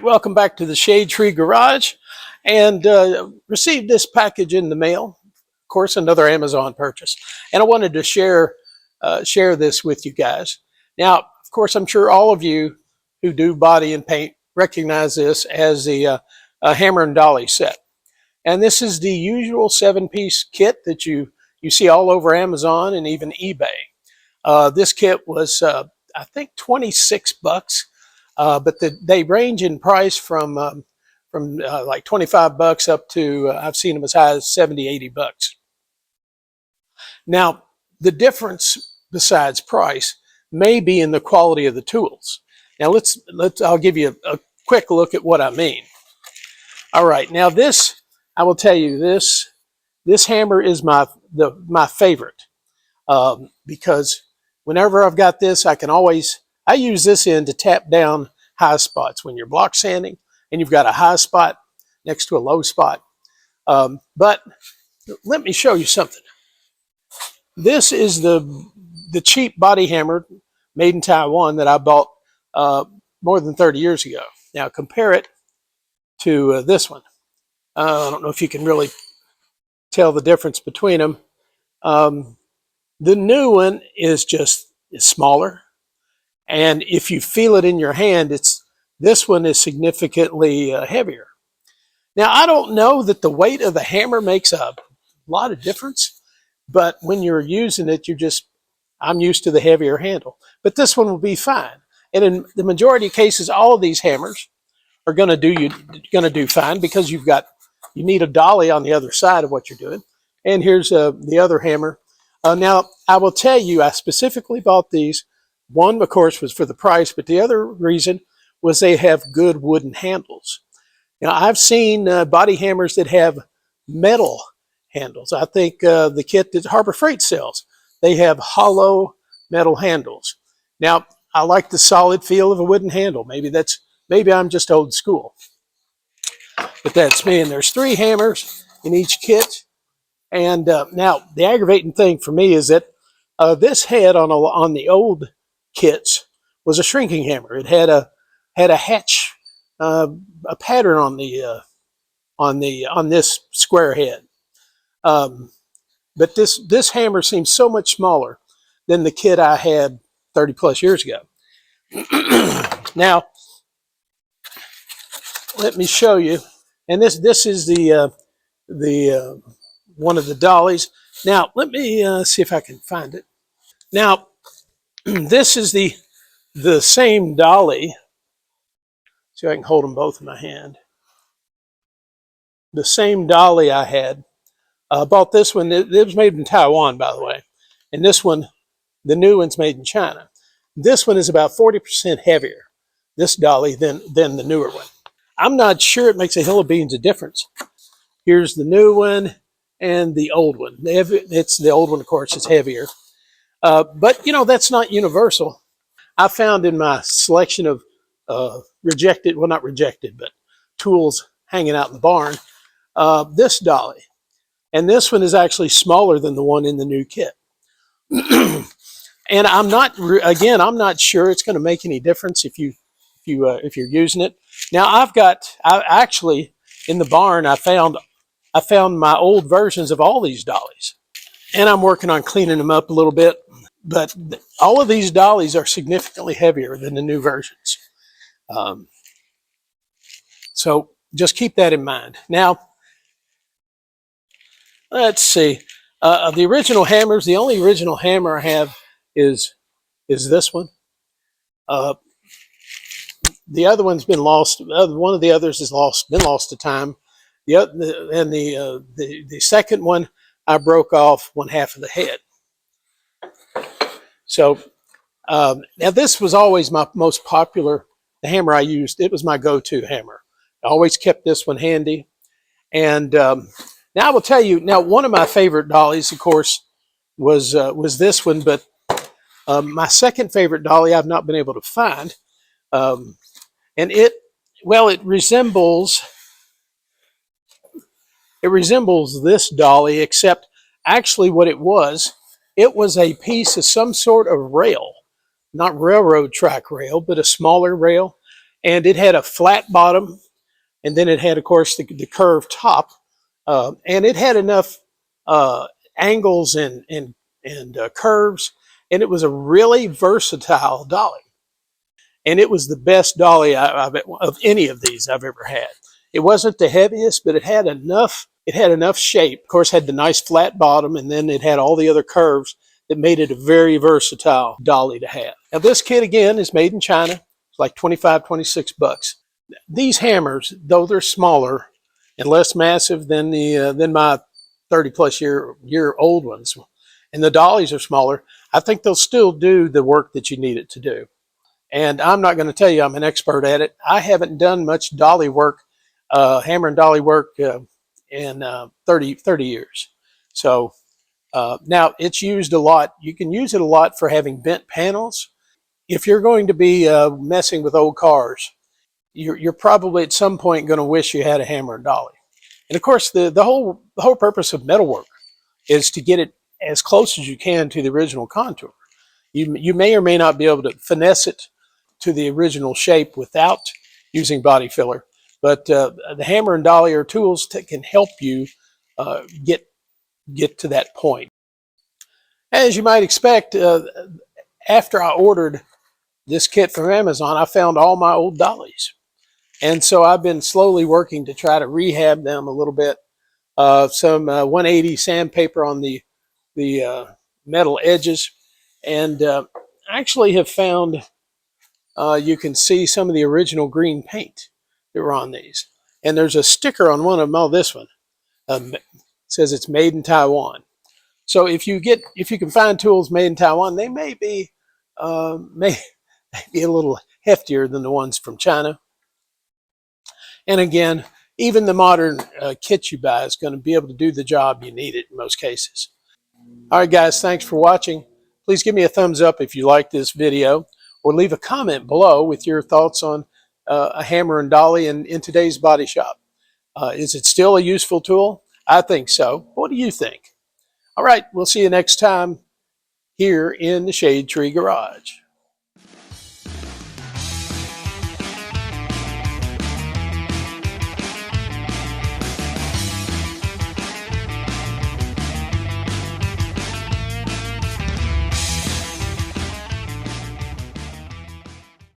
welcome back to the Shade Tree Garage, and received this package in the mail. Of course, another Amazon purchase, and I wanted to share this with you guys. Now, of course, I'm sure all of you who do body and paint recognize this as the a hammer and dolly set, and this is the usual 7-piece kit that you see all over Amazon and even eBay. This kit was I think 26 bucks. But they range in price from like 25 bucks up to I've seen them as high as 70, 80 bucks. Now, the difference besides price may be in the quality of the tools. Now I'll give you a quick look at what I mean. All right, now I will tell you this hammer is my favorite because whenever I've got this, I use this end to tap down high spots when you're block sanding and you've got a high spot next to a low spot. But let me show you something. This is the cheap body hammer made in Taiwan that I bought more than 30 years ago. Now compare it to this one. I don't know if you can really tell the difference between them. The new one is smaller, and if you feel it in your hand, this one is significantly heavier. Now, I don't know that the weight of the hammer makes a lot of difference, but when you're using it, I'm used to the heavier handle. But this one will be fine. And in the majority of cases, all of these hammers are going to do fine because you need a dolly on the other side of what you're doing. And here's the other hammer. Now, I will tell you, I specifically bought these. One, of course, was for the price, but the other reason was they have good wooden handles. Now, I've seen body hammers that have metal handles. I think the kit that Harbor Freight sells, they have hollow metal handles. Now, I like the solid feel of a wooden handle. Maybe I'm just old school, but that's me. And there's 3 hammers in each kit. And now, the aggravating thing for me is that this head on the old kits was a shrinking hammer. It had a hatch, a pattern on this square head. But this hammer seems so much smaller than the kit I had 30 plus years ago. Now, let me show you. And this is the one of the dollies. Now, let me see if I can find it. Now, this is the same dolly. See if I can hold them both in my hand. The same dolly I had. Bought this one. It was made in Taiwan, by the way. And this one, the new one's made in China. This one is about 40% heavier, this dolly, than the newer one. I'm not sure it makes a hill of beans of difference. Here's the new one and the old one. It's the old one, of course, is heavier. But, that's not universal. I found in my selection of not rejected, but tools hanging out in the barn, this dolly. And this one is actually smaller than the one in the new kit. And I'm not sure it's going to make any difference if you're using it. Now I actually in the barn I found my old versions of all these dollies, and I'm working on cleaning them up a little bit. But all of these dollies are significantly heavier than the new versions. So just keep that in mind. Now, let's see. The original hammers, the only original hammer I have is this one. The other one's been lost. One of the others been lost to time. The second one, I broke off one half of the head. So now this was always my most popular, the hammer I used. It was my go-to hammer. I always kept this one handy. And now I will tell you, now one of my favorite dollies, of course, was this one. But my second favorite dolly I've not been able to find. And it resembles this dolly, except actually what it was a piece of some sort of rail, not railroad track rail, but a smaller rail. and it had a flat bottom, and then it had, of course, the curved top, and it had enough uh, angles and curves, and it was a really versatile dolly. And it was the best dolly of any of these I've ever had. It wasn't the heaviest, but it had enough. It had enough shape. Of course, had the nice flat bottom, and then it had all the other curves that made it a very versatile dolly to have. Now, this kit again is made in China. It's like 25, 26 bucks. These hammers, though they're smaller and less massive than my 30 plus year old ones, and the dollies are smaller, I think they'll still do the work that you need it to do. And I'm not going to tell you I'm an expert at it. I haven't done much dolly work, hammer and dolly work in 30 years. So now it's used a lot. You can use it a lot for having bent panels. If you're going to be messing with old cars, you're probably at some point going to wish you had a hammer and dolly. And of course, the whole purpose of metalwork is to get it as close as you can to the original contour. You may or may not be able to finesse it to the original shape without using body filler, but the hammer and dolly are tools that can help you get to that point. As you might expect, after I ordered this kit from Amazon, I found all my old dollies. And so I've been slowly working to try to rehab them a little bit. Some 180 sandpaper on the metal edges. And I actually have found, you can see some of the original green paint that were on these. And there's a sticker on one of them. Oh, this one says it's made in Taiwan. So if you can find tools made in Taiwan, they may be may be a little heftier than the ones from China. And again, even the modern kit you buy is going to be able to do the job you need it in most cases. All right, guys, thanks for watching. Please give me a thumbs up if you like this video, or leave a comment below with your thoughts on a hammer and dolly in today's body shop. Is it still a useful tool? I think so. What do you think? All right, we'll see you next time here in the Shade Tree Garage.